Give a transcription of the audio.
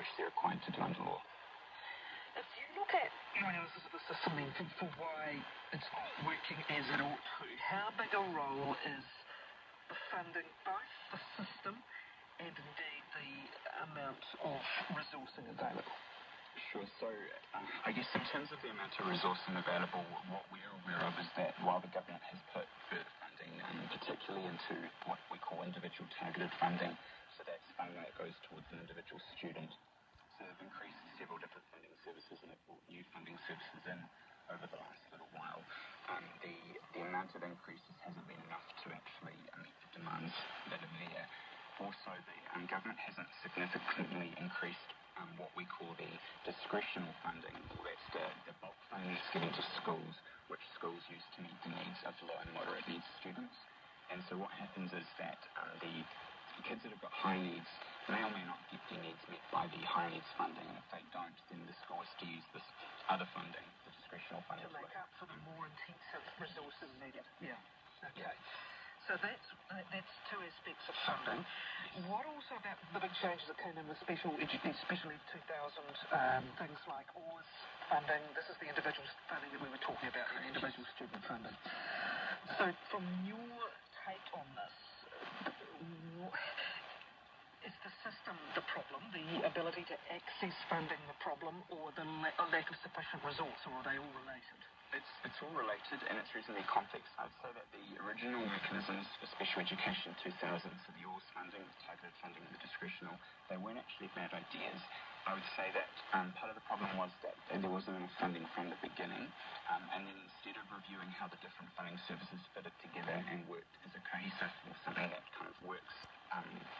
which they're required to do under law. If you look at your analysis of the system then for why it's not working as it ought to, how big a role is the funding, both the system and indeed the amount of resourcing available? Sure. So I guess in terms of the amount of resourcing available, what we're aware of is that while the government has put further funding, particularly into what we call individual targeted funding, so that's funding that goes towards an individual student. So they've increased several different funding services and they've brought new funding services in over the last little while. The amount of increases hasn't been enough to actually meet the demands that are there. Also, the government hasn't significantly increased what we call the discretional funding, or that's the bulk funding that's given to schools, which schools use to meet the needs of low and moderate needs students. And so what happens is that the kids that have got high needs may or may not get their needs met by the high needs funding, and if they don't, then the school has to use this other funding, the discretional funding. To make up for the more intensive resources needed. Yeah. Okay. Yeah. So that's two aspects of funding. What also about the big changes that came in with especially 2000, things like OARS funding? This is the individual funding that we were talking about, the individual student funding. So from your take on this, is the system the problem, the ability to access funding the problem, or the lack of sufficient resource, or are they all related? It's all related and it's reasonably complex. I'd say that the original mechanisms for special education in 2000, so the OARS funding, the targeted funding and the discretional, they weren't actually bad ideas. I would say that part of the problem was that there wasn't enough funding from the beginning, and then instead of reviewing how the different funding services fitted together and worked as a cohesive or something that kind of works